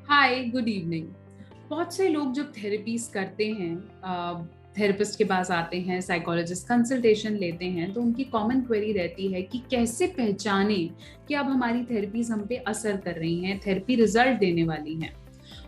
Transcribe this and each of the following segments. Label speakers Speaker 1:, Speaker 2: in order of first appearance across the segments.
Speaker 1: हाय, good evening. बहुत से लोग जब थेरेपीज करते हैं, थेरेपिस्ट के पास आते हैं, साइकोलॉजिस्ट कंसल्टेशन लेते हैं, तो उनकी कॉमन क्वेरी रहती है कि कैसे पहचाने कि अब हमारी थेरेपीज हम पे असर कर रही हैं, थेरेपी रिजल्ट देने वाली हैं।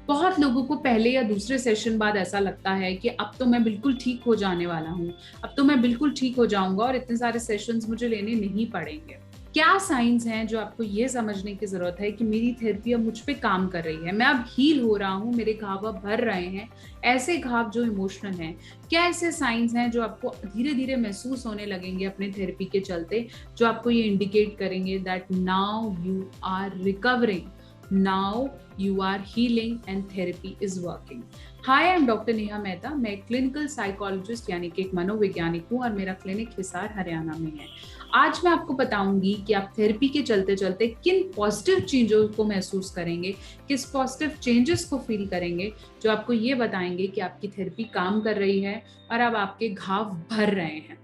Speaker 1: बहुत लोगों को पहले या दूसरे सेशन बाद ऐसा लगता है कि अब तो मैं बिल्कुल ठीक हो जाने वाला हूँ, अब तो मैं बिल्कुल ठीक हो जाऊंगा और इतने सारे सेशंस मुझे लेने नहीं पड़ेंगे। क्या साइंस हैं जो आपको ये समझने की जरूरत है कि मेरी थेरेपी अब मुझ पे काम कर रही है, मैं अब हील हो रहा हूँ, मेरे घाव अब भर रहे हैं, ऐसे घाव जो इमोशनल हैं। क्या ऐसे साइंस हैं जो आपको धीरे धीरे महसूस होने लगेंगे अपने थेरेपी के चलते, जो आपको ये इंडिकेट करेंगे that now you are recovering, now you are healing and therapy is working. Hi, I'm doctor Neha Mehta. मैं क्लिनिकल साइकोलॉजिस्ट यानी कि एक मनोवैज्ञानिक हूँ और मेरा क्लिनिक हिसार हरियाणा में है। आज मैं आपको बताऊंगी कि आप थेरेपी के चलते चलते किन पॉजिटिव चेंजेस को महसूस करेंगे, किस पॉजिटिव चेंजेस को फील करेंगे, जो आपको ये बताएंगे कि आपकी थेरेपी काम कर रही है और अब आपके घाव भर रहे हैं।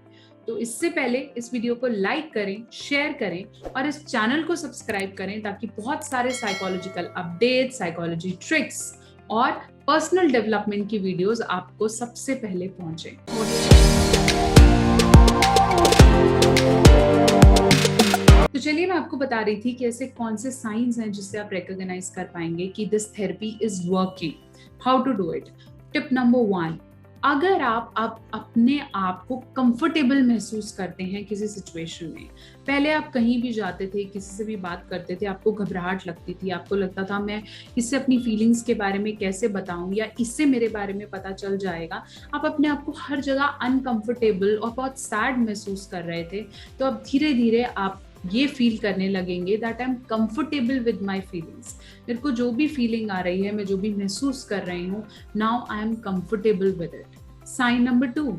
Speaker 1: तो इससे पहले इस वीडियो को लाइक करें, शेयर करें और इस चैनल को सब्सक्राइब करें ताकि बहुत सारे साइकोलॉजिकल अपडेट, साइकोलॉजी ट्रिक्स और पर्सनल डेवलपमेंट की वीडियोस आपको सबसे पहले पहुंचे। तो चलिए मैं आपको बता रही थी कि ऐसे कौन से साइंस हैं जिससे आप रिकॉग्नाइज कर पाएंगे कि this therapy is working. How to do it. Tip number 1, अगर आप अपने आप को कंफर्टेबल महसूस करते हैं किसी सिचुएशन में, पहले आप कहीं भी जाते थे, किसी से भी बात करते थे, आपको घबराहट लगती थी, आपको लगता था मैं इससे अपनी फीलिंग्स के बारे में कैसे बताऊं या इससे मेरे बारे में पता चल जाएगा, आप अपने आप को हर जगह अनकंफर्टेबल और बहुत सैड महसूस कर रहे थे, तो अब धीरे धीरे आप ये फील करने लगेंगे that I am comfortable with my feelings. मेरे को जो भी फीलिंग आ रही है, मैं जो भी महसूस कर रही हूँ, now I am comfortable with it. Sign number 2,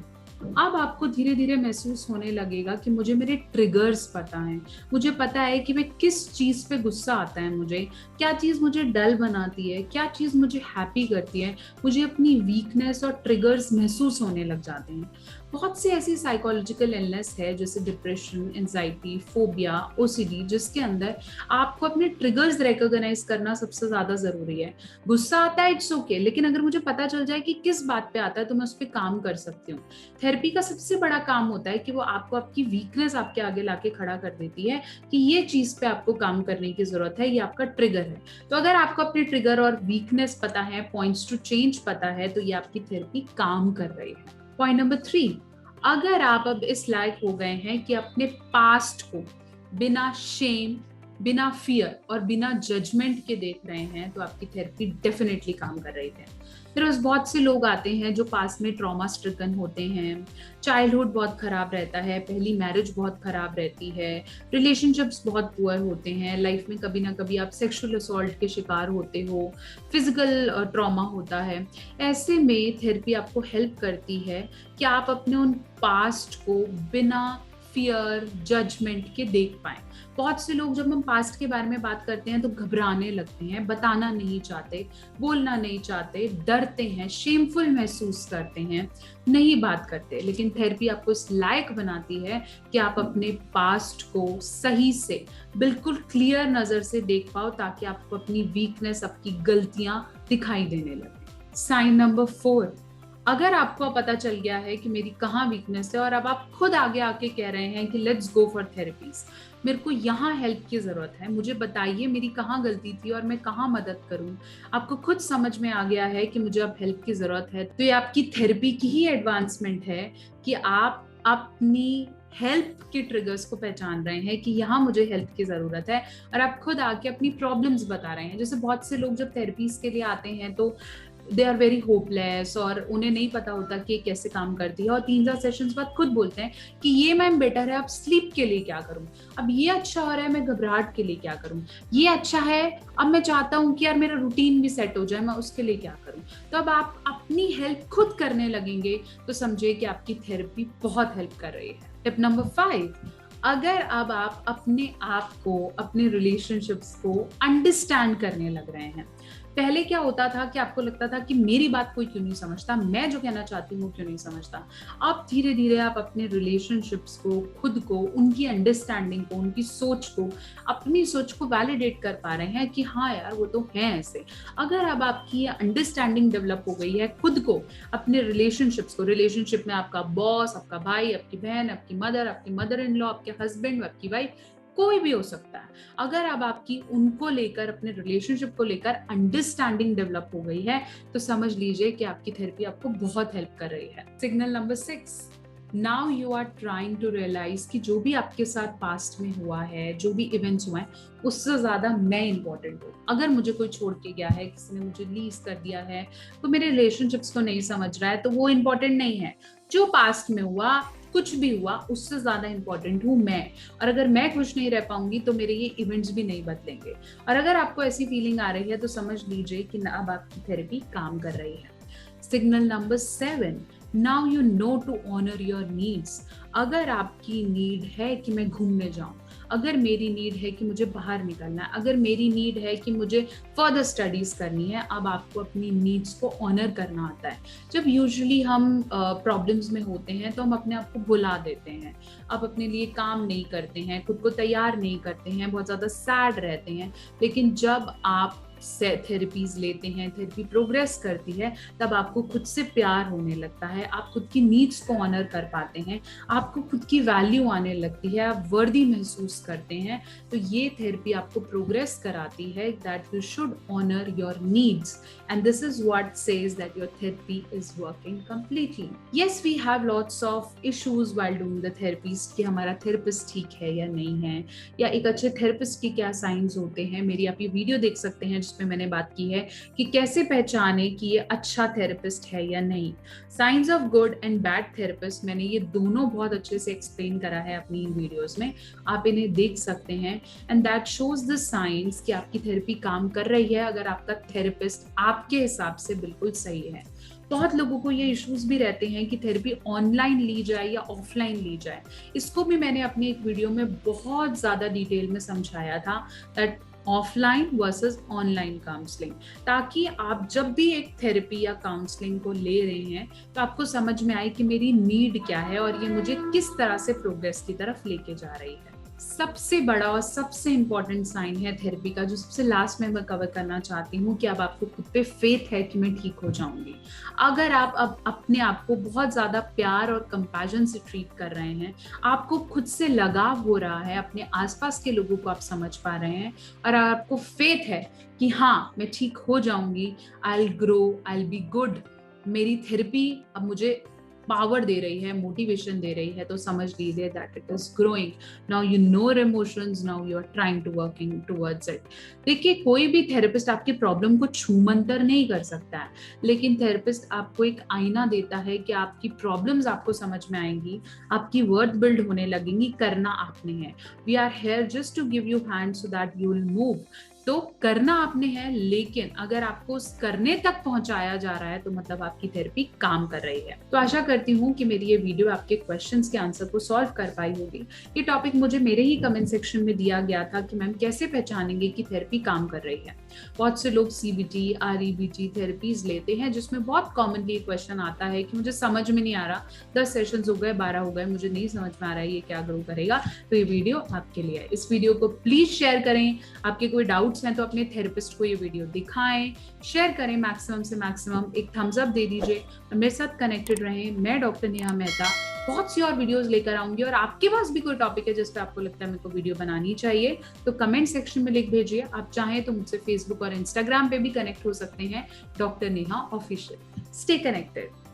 Speaker 1: अब आपको धीरे धीरे महसूस होने लगेगा कि मुझे मेरे ट्रिगर्स पता है, मुझे पता है कि मैं किस चीज पे गुस्सा आता है, मुझे क्या चीज मुझे डल बनाती है, क्या चीज मुझे हैप्पी करती है, मुझे अपनी वीकनेस और ट्रिगर्स महसूस होने लग जाते हैं। बहुत सी ऐसी साइकोलॉजिकल इलनेस है जैसे डिप्रेशन, एंजाइटी, फोबिया, ओसीडी, जिसके अंदर आपको अपने ट्रिगर्स रिकॉग्नाइज करना सबसे ज्यादा जरूरी है। गुस्सा आता है, इट्स ओके, लेकिन अगर मुझे पता चल जाए कि किस बात पे आता है तो मैं उस पर काम कर सकती हूँ। थेरेपी का सबसे बड़ा काम होता है कि वो आपको आपकी वीकनेस आपके आगे लाके खड़ा कर देती है कि ये चीज पे आपको काम करने की जरूरत है, ये आपका ट्रिगर है। तो अगर आपको अपने ट्रिगर और वीकनेस पता है, पॉइंट्स टू चेंज पता है, तो ये आपकी थेरेपी काम कर रही है। पॉइंट नंबर 3, अगर आप अब इस लायक हो गए हैं कि अपने पास्ट को बिना शेम, बिना फियर और बिना जजमेंट के देख रहे हैं, तो आपकी थेरेपी डेफिनेटली काम कर रही है। फिर उस बहुत से लोग आते हैं जो पास में ट्रॉमा स्ट्रिकन होते हैं, चाइल्डहुड बहुत खराब रहता है, पहली मैरिज बहुत खराब रहती है, रिलेशनशिप्स बहुत पुअर होते हैं, लाइफ में कभी ना कभी आप सेक्सुअल असॉल्ट के शिकार होते हो, फिजिकल ट्रॉमा होता है। ऐसे में थेरेपी आपको हेल्प करती है कि आप अपने उन पास्ट को बिना फियर, जजमेंट के देख पाएं। बहुत से लोग जब हम पास्ट के बारे में बात करते हैं तो घबराने लगते हैं, बताना नहीं चाहते, बोलना नहीं चाहते, डरते हैं, शेमफुल महसूस करते हैं, नहीं बात करते। लेकिन थेरेपी आपको इस लायक बनाती है कि आप अपने पास्ट को सही से, बिल्कुल क्लियर नजर से देख पाओ, ताकि आपको अपनी वीकनेस, आपकी गलतियां दिखाई देने लगे। साइन नंबर 4, अगर आपको पता चल गया है कि मेरी कहाँ वीकनेस है और अब आप खुद आगे आके कह रहे हैं कि लेट्स गो फॉर थेरेपीज, मेरे को यहाँ हेल्प की जरूरत है, मुझे बताइए मेरी कहाँ गलती थी और मैं कहाँ मदद करूँ, आपको खुद समझ में आ गया है कि मुझे अब हेल्प की जरूरत है, तो ये आपकी थेरेपी की ही एडवांसमेंट है कि आप अपनी हेल्प के ट्रिगर्स को पहचान रहे हैं कि यहाँ मुझे हेल्प की जरूरत है और आप खुद आके अपनी प्रॉब्लम्स बता रहे हैं। जैसे बहुत से लोग जब थेरेपीज के लिए आते हैं तो दे आर वेरी होपलेस और उन्हें नहीं पता होता कि ये कैसे काम करती है, और 3-4 सेशंस बाद खुद बोलते हैं कि ये मैम बेटर है, अब स्लीप के लिए क्या करूं, अब ये अच्छा हो रहा है, मैं घबराहट के लिए क्या करूं, ये अच्छा है, अब मैं चाहता हूं कि यार मेरा रूटीन भी सेट हो जाए, मैं उसके लिए क्या करूं। तो अब आप अपनी हेल्प खुद करने लगेंगे तो समझिए कि आपकी थेरेपी बहुत हेल्प कर रही है। टिप नंबर 5, अगर अब आप अपने आप को, अपने रिलेशनशिप्स को अंडरस्टैंड करने लग रहे हैं, पहले क्या होता था कि आपको लगता था कि मेरी बात कोई क्यों नहीं समझता, मैं जो कहना चाहती हूँ क्यों नहीं समझता। अब धीरे धीरे आप अपने रिलेशनशिप्स को, खुद को, उनकी अंडरस्टैंडिंग को, उनकी सोच को, अपनी सोच को वैलिडेट कर पा रहे हैं कि हाँ यार वो तो है ऐसे। अगर अब आपकी अंडरस्टैंडिंग डेवलप हो गई है खुद को, अपने रिलेशनशिप्स को, रिलेशनशिप में आपका बॉस, आपका भाई, आपकी बहन, आपकी मदर इन लॉ, आपके हस्बैंड, आपकी वाइफ, कोई भी हो सकता है। अगर अब आपकी उनको लेकर, अपने रिलेशनशिप को लेकर अंडरस्टैंडिंग डेवलप हो गई है, तो समझ लीजिए कि आपकी थेरेपी आपको बहुत हेल्प कर रही है। Signal number 6, now you are trying to realise कि जो भी आपके साथ पास्ट में हुआ है, जो भी इवेंट्स हुए हैं, उससे ज्यादा मैं इंपॉर्टेंट हूँ। अगर मुझे कोई छोड़ के गया है, किसी ने मुझे लीज कर दिया है, तो मेरे रिलेशनशिप्स को नहीं समझ रहा है, तो वो इंपॉर्टेंट नहीं है। जो पास्ट में हुआ, कुछ भी हुआ, उससे ज्यादा इंपॉर्टेंट हूँ मैं। और अगर मैं खुश नहीं रह पाऊंगी तो मेरे ये इवेंट्स भी नहीं बदलेंगे। और अगर आपको ऐसी फीलिंग आ रही है तो समझ लीजिए कि अब आपकी थेरेपी काम कर रही है। Signal number 7, now you know to honour your needs. अगर आपकी नीड है कि मैं घूमने जाऊं, अगर मेरी नीड है कि मुझे बाहर निकलना है, अगर मेरी नीड है कि मुझे फर्दर स्टडीज करनी है, अब आपको अपनी नीड्स को ऑनर करना आता है। जब यूजुअली हम प्रॉब्लम्स में होते हैं तो हम अपने आप को भुला देते हैं, अब अपने लिए काम नहीं करते हैं, खुद को तैयार नहीं करते हैं, बहुत ज़्यादा सैड रहते हैं। लेकिन जब आप थेरेपीज लेते हैं, थेरेपी प्रोग्रेस करती है, तब आपको खुद से प्यार होने लगता है, आप खुद की नीड्स को ऑनर कर पाते हैं, आपको खुद की वैल्यू आने लगती है, आप वर्दी महसूस करते हैं। तो ये थेरेपी आपको प्रोग्रेस कराती है that you should honour your needs, and this is what says that your therapy is working completely. Yes, we have lots of issues while doing the therapies कि हमारा थेरेपिस्ट ठीक है या नहीं है, या एक अच्छे थेरेपिस्ट के क्या साइंस होते हैं। मेरी आप ये वीडियो देख सकते हैं जिसमें मैंने बात की है कि कैसे पहचाने कि ये अच्छा थेरेपिस्ट है या नहीं। Science of good and bad therapist, मैंने ये दोनों बहुत अच्छे से एक्सप्लेन करा है अपनी इन वीडियोस में, आप इन्हें देख सकते हैं। And that shows the science कि आपकी थेरेपी काम कर रही है अगर आपका थेरेपिस्ट आपके हिसाब से बिल्कुल सही है। बहुत लोगों को ये इश्यूज भी रहते हैं कि थेरेपी ऑनलाइन ली जाए या ऑफलाइन ली जाए। इसको भी मैंने अपनी एक वीडियो में बहुत ज्यादा डिटेल में समझाया था, that offline versus online counselling, ताकि आप जब भी एक थेरेपी या काउंसलिंग को ले रहे हैं तो आपको समझ में आए कि मेरी नीड क्या है और ये मुझे किस तरह से प्रोग्रेस की तरफ लेके जा रही है। सबसे बड़ा और सबसे इंपॉर्टेंट साइन है थेरेपी का, जो सबसे लास्ट में मैं कवर करना चाहती हूँ, कि अब आपको खुद पे फेथ है कि मैं ठीक हो जाऊंगी। अगर आप अब अपने आप को बहुत ज्यादा प्यार और कंपैशन से ट्रीट कर रहे हैं, आपको खुद से लगाव हो रहा है, अपने आसपास के लोगों को आप समझ पा रहे हैं, और आपको फेथ है कि हाँ मैं ठीक हो जाऊंगी, I will grow, I will be good, मेरी थेरेपी अब मुझे पावर दे रही है, मोटिवेशन दे रही है, तो समझ लीजिए that it is growing. Now you know your emotions, now you are trying to working towards it. देखिए, कोई भी थेरेपिस्ट आपकी प्रॉब्लम को छूमंतर नहीं कर सकता है, लेकिन थेरेपिस्ट आपको एक आईना देता है कि आपकी प्रॉब्लम्स आपको समझ में आएंगी, आपकी वर्थ बिल्ड होने लगेंगी, करना आपने है। We are here just to give you hand so that you will move. तो करना आपने है, लेकिन अगर आपको उस करने तक पहुंचाया जा रहा है तो मतलब आपकी थेरेपी काम कर रही है। तो आशा करती हूँ कि मेरी ये वीडियो आपके क्वेश्चंस के आंसर को सॉल्व कर पाई होगी। ये टॉपिक मुझे मेरे ही कमेंट सेक्शन में दिया गया था कि मैम कैसे पहचानेंगे कि थेरेपी काम कर रही है। बहुत से लोग CBT, REBT थेरेपीज लेते हैं, जिसमें बहुत कॉमनली क्वेश्चन आता है कि मुझे समझ में नहीं आ रहा, 10 सेशंस हो गए, 12 हो गए, मुझे नहीं समझ में आ रहा है ये क्या ग्रो करेगा। तो ये वीडियो आपके लिए है। इस वीडियो को प्लीज शेयर करें। आपके कोई डाउट्स हैं तो अपने थेरेपिस्ट को ये वीडियो दिखाएं, शेयर करें, मैक्सिमम से मैक्सिमम एक थम्स अप दे दीजिए और मेरे साथ कनेक्टेड रहें। मैं डॉक्टर नेहा मेहता बहुत सी और वीडियोस लेकर आऊंगी, और आपके पास भी कोई टॉपिक है जिस पे आपको लगता है मेरे को वीडियो बनानी चाहिए तो कमेंट सेक्शन में लिख भेजिए। आप चाहें तो मुझसे फेसबुक और इंस्टाग्राम पे भी कनेक्ट हो सकते हैं, doctor Neha official. Stay connected.